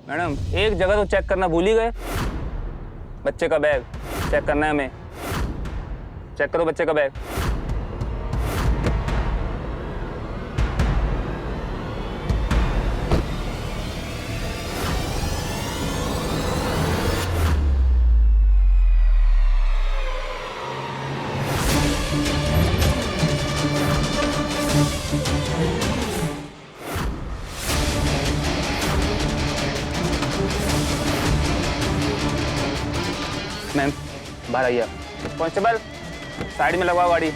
Madam एक जगह तो चेक करना भूल ही गए। बच्चे का बैग चेक करना है हमें। चेक करो बच्चे का बैग। मैम बाहर आइए। कांस्टेबल साइड में लगवाओ गाड़ी।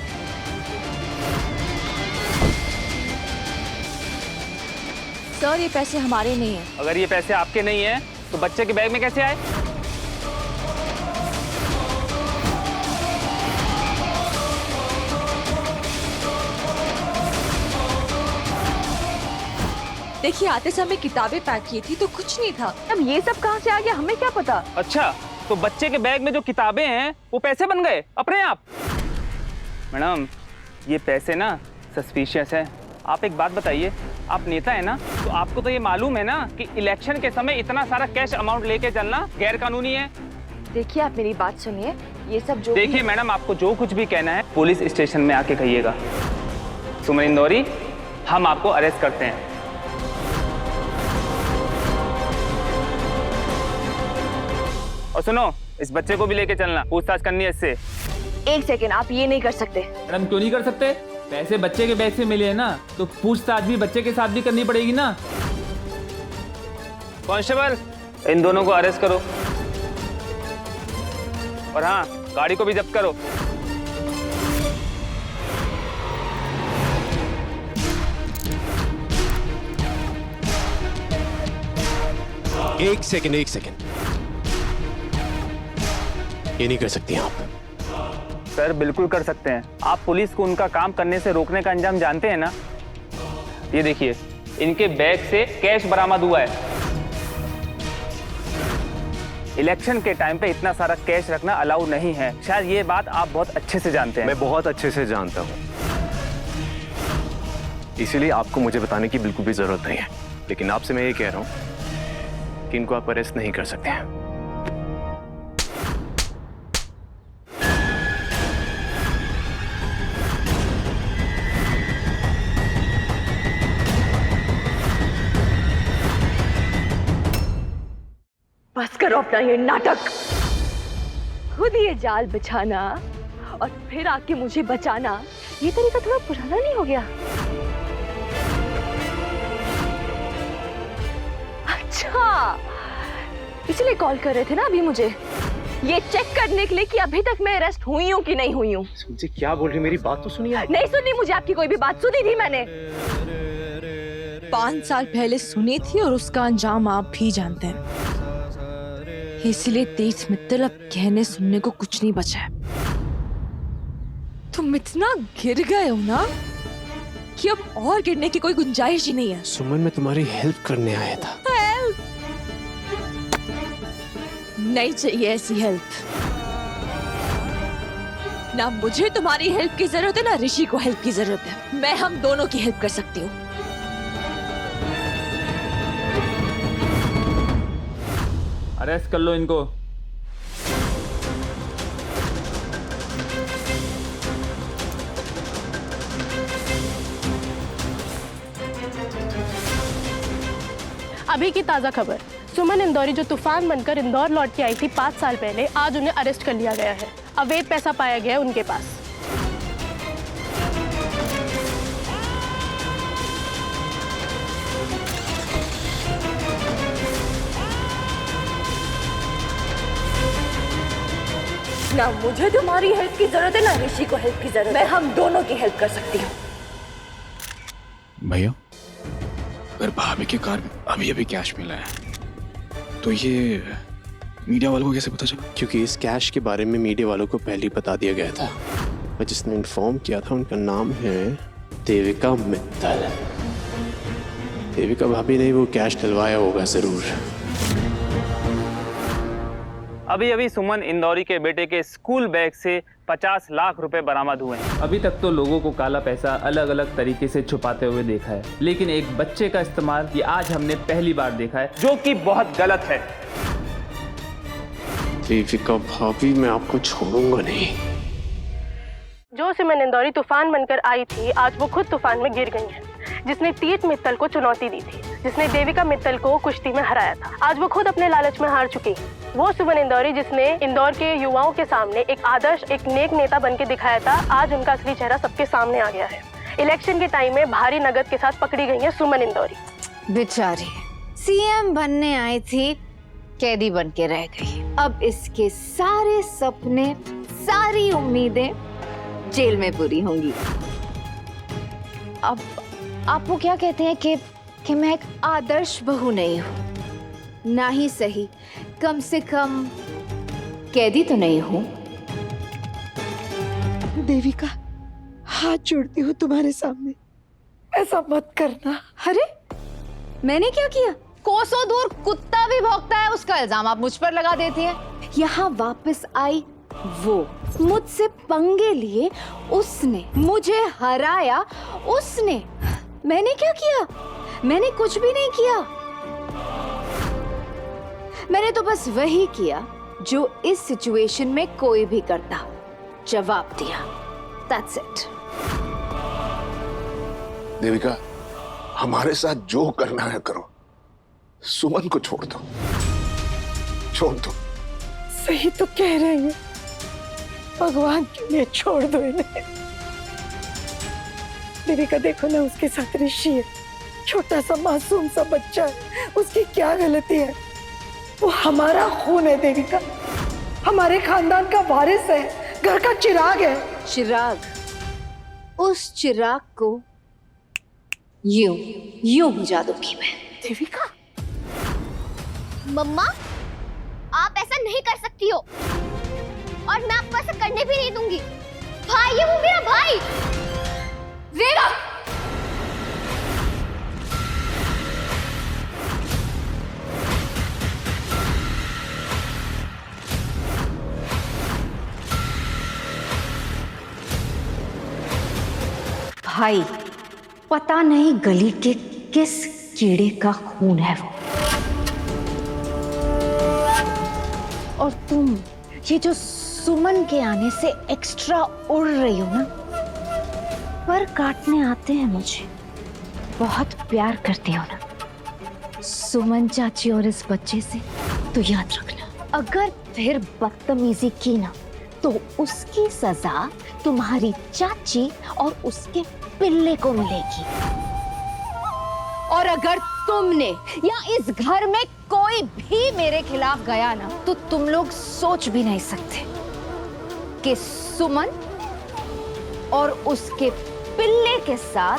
सर ये पैसे हमारे नहीं हैं। अगर ये पैसे आपके नहीं हैं तो बच्चे के बैग में कैसे आए? देखिए आते समय किताबें पैक की थी तो कुछ नहीं था। अब ये सब कहाँ से आ गया हमें क्या पता। अच्छा तो बच्चे के बैग में जो किताबें हैं वो पैसे बन गए अपने आप? मैडम ये पैसे ना सस्पिशियस है। आप एक बात बताइए, आप नेता है ना, तो आपको तो ये मालूम है ना कि इलेक्शन के समय इतना सारा कैश अमाउंट लेके चलना गैर कानूनी है। देखिए आप मेरी बात सुनिए, ये सब जो देखिए मैडम आपको जो कुछ भी कहना है पुलिस स्टेशन में आके कहिएगा। सुमन इंदौरी हम आपको अरेस्ट करते हैं। और सुनो इस बच्चे को भी लेके चलना, पूछताछ करनी है इससे। एक सेकेंड, आप ये नहीं कर सकते। मैडम क्यों नहीं कर सकते? पैसे बच्चे के बैग से मिले हैं ना, तो पूछताछ भी बच्चे के साथ भी करनी पड़ेगी ना। कांस्टेबल इन दोनों को अरेस्ट करो और हाँ गाड़ी को भी जब्त करो। एक सेकंड, ये नहीं कर सकती आप। सर बिल्कुल कर सकते हैं। आप पुलिस को उनका काम करने से रोकने का अंजाम जानते हैं ना। ये देखिए इनके बैग से कैश बरामद हुआ है। इलेक्शन के टाइम पे इतना सारा कैश रखना अलाउ नहीं है। शायद ये बात आप बहुत अच्छे से जानते हैं। मैं बहुत अच्छे से जानता हूँ, इसीलिए आपको मुझे बताने की बिल्कुल भी जरूरत नहीं है। लेकिन आपसे मैं ये कह रहा हूँ कि इनको आप अरेस्ट नहीं कर सकते हैं। बस करो अपना ये नाटक। खुद ये जाल बिछाना और फिर आके मुझे बचाना, ये तरीका थोड़ा पुराना नहीं हो गया? अच्छा इसलिए कॉल कर रहे थे ना अभी मुझे, ये चेक करने के लिए कि अभी तक मैं अरेस्ट हुई हूँ कि नहीं हुई हूँ। मुझे क्या बोल रही, मेरी बात तो सुनिए। नहीं सुनी मुझे आपकी कोई भी बात, सुनी थी मैंने। 5 साल पहले सुनी थी और उसका अंजाम आप भी जानते हैं। इसलिए तेज मित्तल अब कहने सुनने को कुछ नहीं बचा है। तुम इतना गिर गए हो ना कि अब और गिरने की कोई गुंजाइश ही नहीं है। सुमन मैं तुम्हारी हेल्प करने आया था। हेल्प नहीं चाहिए, ऐसी हेल्प ना मुझे तुम्हारी हेल्प की जरूरत है ना ऋषि को हेल्प की जरूरत है। मैं हम दोनों की हेल्प कर सकती हूँ। अरेस्ट कर लो इनको। अभी की ताज़ा खबर, सुमन इंदौरी जो तूफान बनकर इंदौर लौट के आई थी 5 साल पहले, आज उन्हें अरेस्ट कर लिया गया है। अवैध पैसा पाया गया है उनके पास। ना मुझे तुम्हारी हेल्प की जरूरत है ना ऋषि को हेल्प की जरूरत है। मैं हम दोनों की हेल्प कर सकती हूँ। भैया अगर भाभी के कार में अभी अभी कैश मिला है तो ये मीडिया वालों को कैसे पता चला? क्योंकि इस कैश के बारे में मीडिया वालों को पहले ही बता दिया गया था और जिसने इन्फॉर्म किया था उनका नाम है देविका मित्तल। देविका भाभी ने वो कैश डलवाया होगा जरूर। अभी अभी सुमन इंदौरी के बेटे के स्कूल बैग से 50 लाख रुपए बरामद हुए हैं। अभी तक तो लोगों को काला पैसा अलग अलग तरीके से छुपाते हुए देखा है, लेकिन एक बच्चे का इस्तेमाल ये आज हमने पहली बार देखा है, जो कि बहुत गलत है। देविका भाभी, मैं आपको छोड़ूंगा नहीं। जो सुमन इंदौरी तूफान बनकर आई थी, आज वो खुद तूफान में गिर गई है। जिसने तीर्थ मित्तल को चुनौती दी थी, जिसने देविका मित्तल को कुश्ती में हराया था, आज वो खुद अपने लालच में हार चुकी है। वो सुमन इंदौरी जिसने इंदौर के युवाओं के सामने एक आदर्श, एक नेक नेता बनके दिखाया था, आज उनका असली चेहरा सबके सामने आ गया है। इलेक्शन के टाइम में भारी नकद के साथ पकड़ी गई है सुमन इंदौरी। बेचारी सीएम बनने आई थी, कैदी बन के रह गई। अब इसके सारे सपने, सारी उम्मीदें जेल में पूरी होंगी। अब आप वो क्या कहते हैं कि मैं एक आदर्श बहू नहीं हूँ? ना ही सही, कम से कम कैदी तो नहीं हूँ। देविका, हाथ जोड़ती हूँ तुम्हारे सामने, ऐसा मत करना। अरे मैंने क्या किया? कोसों दूर कुत्ता भी भौंकता है, उसका इल्जाम आप मुझ पर लगा देती हैं। यहाँ वापस आई वो, मुझसे पंगे लिए उसने, मुझे हराया उसने। मैंने क्या किया? मैंने कुछ भी नहीं किया। मैंने तो बस वही किया जो इस सिचुएशन में कोई भी करता, जवाब दिया। That's it. देविका, हमारे साथ जो करना है करो, सुमन को छोड़ दो, छोड़ दो। सही तो कह रहे हैं, भगवान के लिए छोड़ दो इन्हें। देविका देखो ना, उसके साथ ऋषि है, छोटा सा मासूम सा बच्चा है, उसकी क्या गलती है? वो हमारा खून है देविका, हमारे खानदान का वारिस है, घर का चिराग है। चिराग? उस चिराग को यूं बुझा दूंगी मैं। देविका, मम्मा, आप ऐसा नहीं कर सकती हो, और मैं आपको ऐसा करने भी नहीं दूंगी। भाई है वो, मेरा भाई। वेगा, भाई, पता नहीं गली के किस कीड़े का खून है वो। और तुम ये जो सुमन के आने से एक्स्ट्रा उड़ रही हो ना, पर काटने आते हैं मुझे, बहुत प्यार करती हो ना सुमन चाची और इस बच्चे से, तो याद रखना, अगर फिर बदतमीजी की ना तो उसकी सजा तुम्हारी चाची और उसके पिल्ले को मिलेगी। और अगर तुमने या इस घर में कोई भी मेरे खिलाफ गया ना, तो तुम लोग सोच भी नहीं सकते कि सुमन और उसके पिल्ले के साथ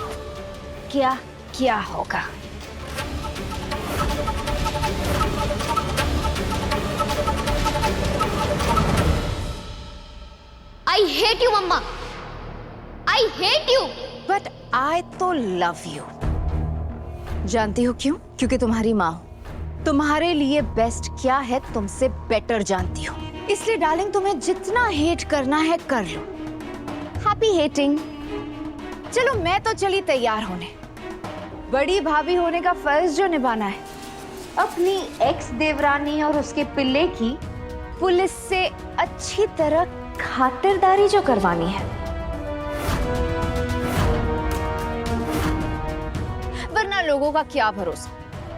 क्या क्या होगा। I hate you, मम्मा। I hate you। But I तो लव यू। जानती हो क्यों? क्योंकि तुम्हारी माँ हूं। तुम्हारे लिए बेस्ट क्या है तुमसे बेटर जानती हो। इसलिए डार्लिंग, तुम्हें जितना हेट करना है कर लो। Happy hating. चलो मैं तो चली तैयार होने। बड़ी भाभी होने का फर्ज जो निभाना है, अपनी एक्स देवरानी और उसके पिल्ले की पुलिस से अच्छी तरह खातिरदारी जो करवानी है, वरना लोगों का क्या भरोसा,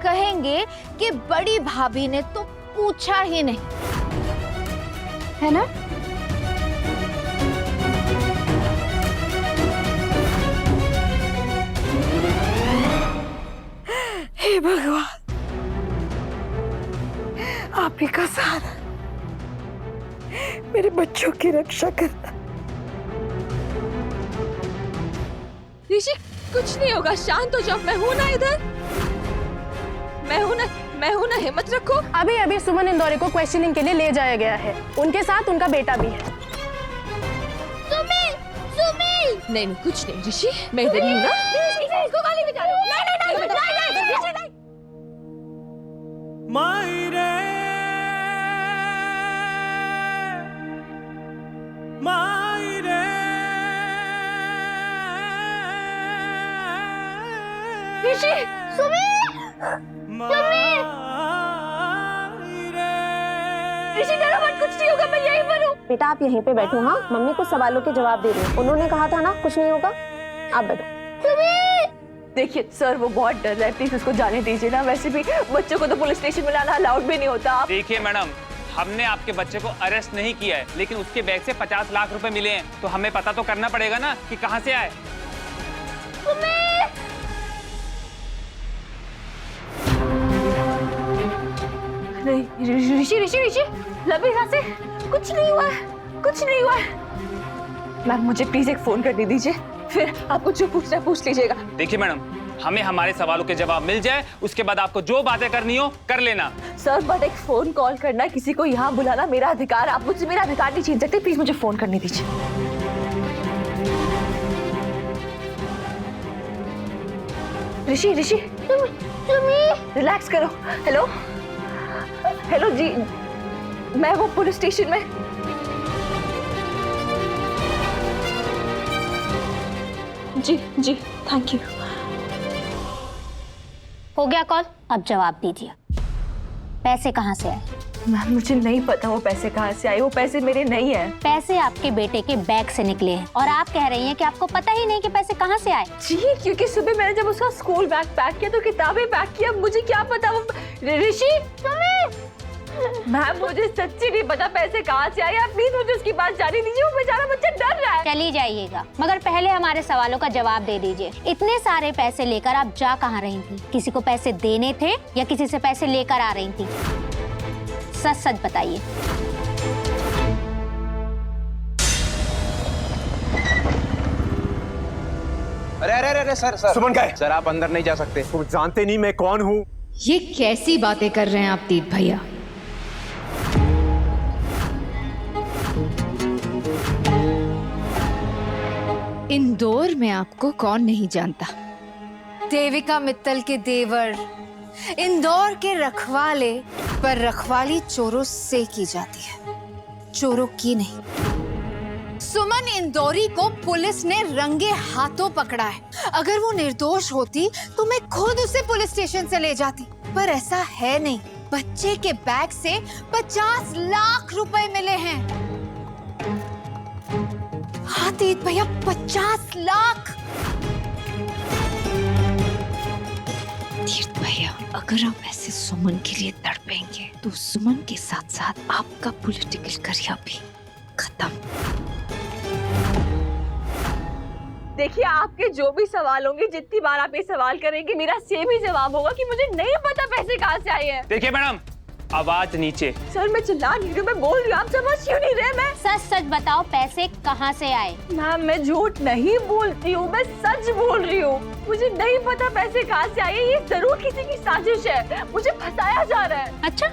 कहेंगे कि बड़ी भाभी ने तो पूछा ही नहीं, है ना? हे भगवान, आप ही का सहारा, मेरे बच्चों की रक्षा करना। ऋषि, कुछ नहीं होगा, शांत हो जाओ। मैं हूं ना इधर, मैं हूं ना, हिम्मत रखो। अभी अभी सुमन इंदौरी को क्वेश्चनिंग के लिए ले जाया गया है, उनके साथ उनका बेटा भी है। सुमिल, सुमिल। नहीं, कुछ नहीं ऋषि, मैं इधर ही हूं ना। इसको गाली बजा रहे हो? नहीं। ऋषि, सुमी, ऋषि डरो मत, कुछ नहीं होगा, मैं यहीं पर हूँ। बेटा आप यहीं पे बैठो। हाँ, मम्मी कुछ सवालों के जवाब दे रही है। उन्होंने कहा था ना कुछ नहीं होगा, आप बैठो। देखिए सर, वो बहुत डर रहा है, प्लीज उसको जाने दीजिए ना। वैसे भी बच्चों को तो पुलिस स्टेशन में लाना अलाउड भी नहीं होता। आप देखिए मैडम, हमने आपके बच्चे को अरेस्ट नहीं किया है, लेकिन उसके बैग से 50 लाख रुपए मिले हैं, तो हमें पता तो करना पड़ेगा ना कि कहाँ से आए। ऋषि ऋषि ऋषि, लंबी सांसें, कुछ नहीं हुआ है, कुछ नहीं हुआ है। मैम मुझे प्लीज एक फोन करने दीजिए, फिर आपको जो पूछना है पूछ लीजिएगा। देखिए मैडम, हमें हमारे सवालों के जवाब मिल जाए, उसके बाद आपको जो बातें करनी हो कर लेना। सर बट एक फोन कॉल करना, किसी को यहाँ बुलाना मेरा अधिकार, आप मुझसे मेरा अधिकार नहीं छीन सकते। प्लीज मुझे फोन करने दीजिए। ऋषि ऋषि, रिलैक्स करो। हेलो हेलो जी, मैं वो पुलिस स्टेशन में। जी जी, थैंक यू। हो गया कॉल, अब जवाब दीजिए। पैसे कहाँ से आए? मैम मुझे नहीं पता वो पैसे कहाँ से आए, वो पैसे मेरे नहीं है। पैसे आपके बेटे के बैग से निकले हैं और आप कह रही हैं कि आपको पता ही नहीं कि पैसे कहाँ से आए। जी, क्योंकि सुबह मैंने जब उसका स्कूल बैग पैक किया तो किताबें पैक किया, मुझे क्या पता वो। ऋषि, मैम मुझे सच्ची नहीं पता पैसे कहाँ से आए, आप प्लीज मुझे उसकी बात जाने दीजिए, वो बेचारा बच्चा डर रहा है। चली जाइएगा, मगर पहले हमारे सवालों का जवाब दे दीजिए। इतने सारे पैसे लेकर आप जा कहाँ रही थी? किसी को पैसे देने थे या किसी से पैसे लेकर आ रही थी? सच सच बताइए। अरे अरे अरे सर सुमन का है सर, आप अंदर नहीं जा सकते। तुम जानते नहीं मैं कौन हूँ। ये कैसी बातें कर रहे हैं आप दीप भैया? इंदौर में आपको कौन नहीं जानता? देविका मित्तल के देवर, इंदौर के रखवाले, पर रखवाली चोरों से की जाती है, चोरों की नहीं। सुमन इंदौरी को पुलिस ने रंगे हाथों पकड़ा है। अगर वो निर्दोष होती तो मैं खुद उसे पुलिस स्टेशन से ले जाती, पर ऐसा है नहीं। बच्चे के बैग से 50 लाख रुपए मिले हैं। हाँ तीत भैया, 50 लाख। तीर्थ भैया, अगर आप ऐसे सुमन के लिए तड़पेंगे तो सुमन के साथ साथ आपका पॉलिटिकल करियर भी खत्म। देखिए, आपके जो भी सवाल होंगे, जितनी बार आप ये सवाल करेंगे, मेरा सेम ही जवाब होगा कि मुझे नहीं पता पैसे कहाँ से आए हैं। देखिए मैडम, आवाज नीचे। सर मैं चिल्ला नहीं रही हूँ, मैं बोल रही हूँ, आप समझ क्यों नहीं रहे? मैं सच सच बताओ, पैसे कहाँ से आए? मैम मैं झूठ नहीं बोलती हूँ, मैं सच बोल रही हूँ। मुझे नहीं पता पैसे कहाँ से आए, ये जरूर किसी की साजिश है, मुझे फंसाया जा रहा है। अच्छा,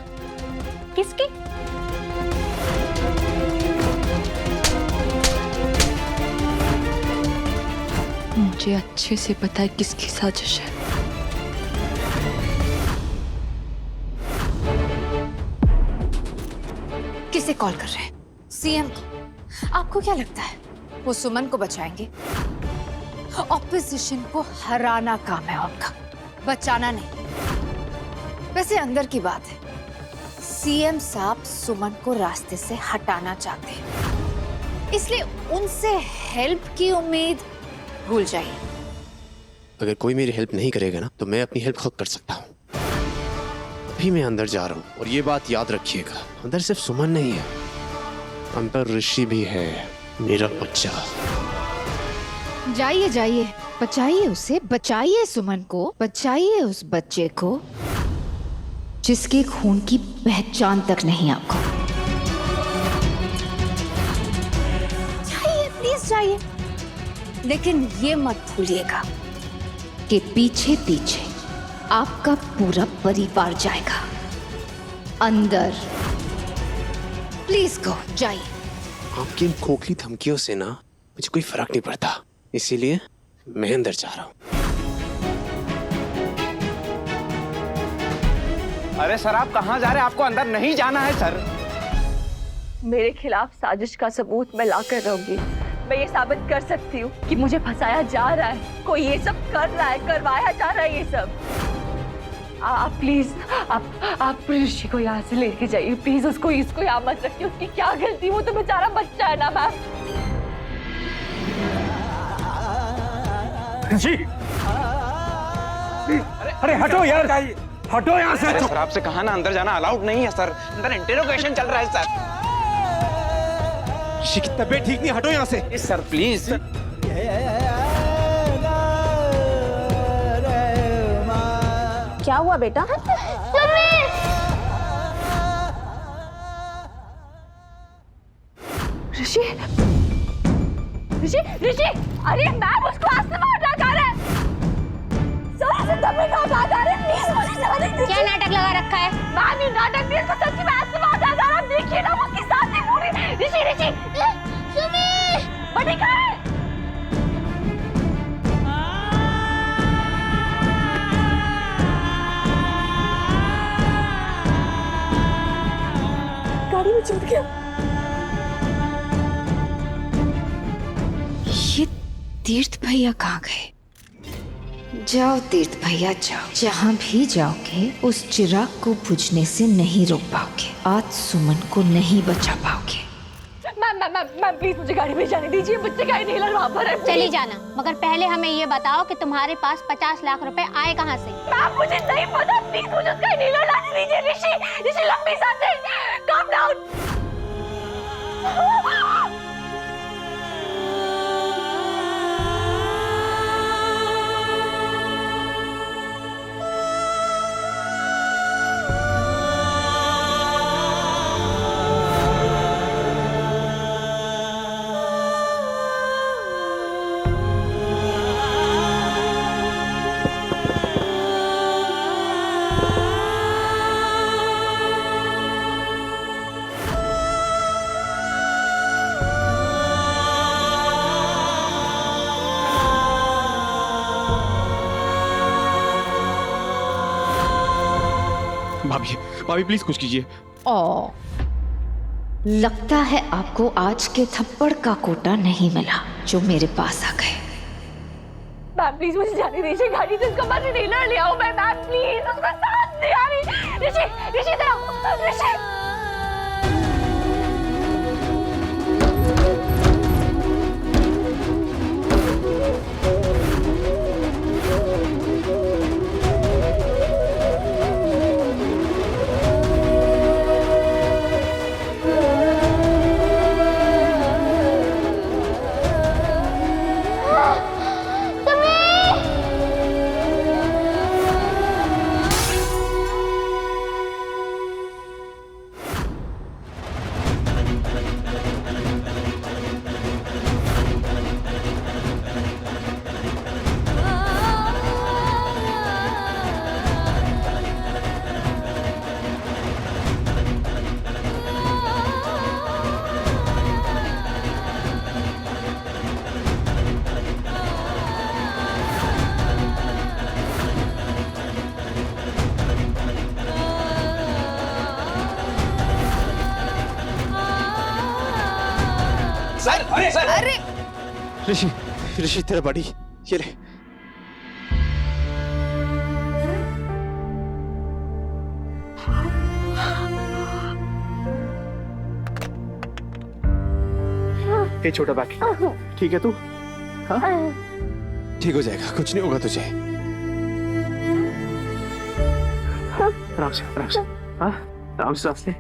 किसकी? मुझे अच्छे से पता है किसकी साजिश है। किसे कॉल कर रहे हैं? सीएम को। आपको क्या लगता है वो सुमन को बचाएंगे? ऑपोजिशन को हराना काम है उनका, बचाना नहीं। वैसे अंदर की बात है, सीएम साहब सुमन को रास्ते से हटाना चाहते हैं, इसलिए उनसे हेल्प की उम्मीद भूल जाइए। अगर कोई मेरी हेल्प नहीं करेगा ना, तो मैं अपनी हेल्प खुद कर सकता हूँ। अभी मैं अंदर जा रहा हूँ, और ये बात याद रखिएगा, अंदर सिर्फ सुमन नहीं है, अंदर ऋषि भी है, मेरा बच्चा। जाइए जाइए, बचाइए उसे, बचाइए सुमन को, बचाइए उस बच्चे को जिसके खून की पहचान तक नहीं आपको। जाइए प्लीज जाइए, लेकिन ये मत भूलिएगा कि पीछे पीछे आपका पूरा परिवार जाएगा अंदर। प्लीज गो, जाइए। आपकी इन खोखली धमकियों से ना मुझे कोई फर्क नहीं पड़ता, इसीलिए मैं अंदर जा रहा हूँ। अरे सर आप कहाँ जा रहे हैं? आपको अंदर नहीं जाना है सर। मेरे खिलाफ साजिश का सबूत मैं ला कर रहूंगी, मैं ये साबित कर सकती हूँ कि मुझे फंसाया जा रहा है, कोई ये सब कर रहा है, करवाया जा रहा है ये सब। आप प्लीज आप ऋषि को यहाँ से लेके जाइए प्लीज। उसको इसको यहाँ मत रखिए, उसकी क्या गलती, वो तो बेचारा बच्चा है ना मैम। ऋषि, अरे हटो यार, हटो यहाँ से। सर आपसे कहा ना अंदर जाना अलाउड नहीं है सर, अंदर इंटरोगेशन चल रहा है सर। ऋषि की तबीयत ठीक नहीं, हटो यहाँ से। Sir please. क्या हुआ बेटा? ऋषि ऋषि ऋषि, अरे मैम उसको आसमान लगा रहे हैं। सर से दबे ना लगा रहे, प्लीज मुझे जाने दीजिए। क्या नाटक लगा रखा है? मैम ये नाटक नहीं, इसको सच्ची में आसमान लगा रहा, देखिए ना उसकी सांसें पूरी। ऋषि ऋषि सुमी बड़ी कहाँ है? गाड़ी में छूट गया। ये तीर्थ भैया कहाँ गए? जाओ तीर्थ भैया जाओ, जहाँ भी जाओगे उस चिराग को बुझने से नहीं रोक पाओगे। आज सुमन को नहीं बचा पाओगे। मैम प्लीज मुझे गाड़ी में जाने दीजिए, बच्चे का इनहेलर वहाँ पर है। चली जाना, मगर पहले हमें ये बताओ कि तुम्हारे पास 50 लाख रुपए आए कहाँ से? मैम मुझे नहीं पता, प्लीज मुझे उसका इनहेलर लाने दीजिए। ऋषि लंबी सांसें, काम डाउन। भाभी, भाभी प्लीज कुछ कीजिए। ओ, लगता है आपको आज के थप्पड़ का कोटा नहीं मिला जो मेरे पास आ गए। मैम प्लीज मुझे जाने दीजिए, गाड़ी से उसका बस इनहेलर ले आओ। मैम प्लीज उसका साथ नहीं आ रही। ऋषि ऋषि अरे ऋषि तेरा बॉडी ये ले। ये छोटा बाकी ठीक है तू? हाँ? ठीक हो जाएगा, कुछ नहीं होगा तुझे। आराम से आराम से, हाँ आराम से सांस ले।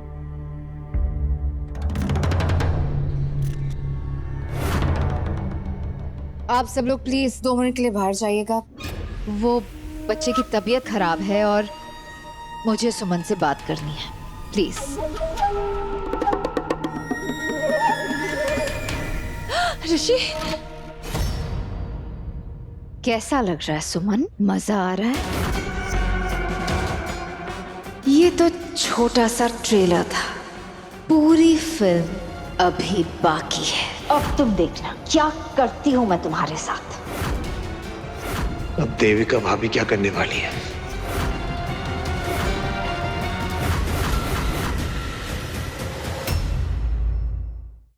आप सब लोग प्लीज 2 मिनट के लिए बाहर जाइएगा। वो बच्चे की तबीयत खराब है और मुझे सुमन से बात करनी है, प्लीज। ऋषि, कैसा लग रहा है सुमन? मजा आ रहा है? ये तो छोटा सा ट्रेलर था, पूरी फिल्म अभी बाकी है। अब तुम देखना क्या करती हूँ मैं तुम्हारे साथ। अब देविका भाभी क्या करने वाली है?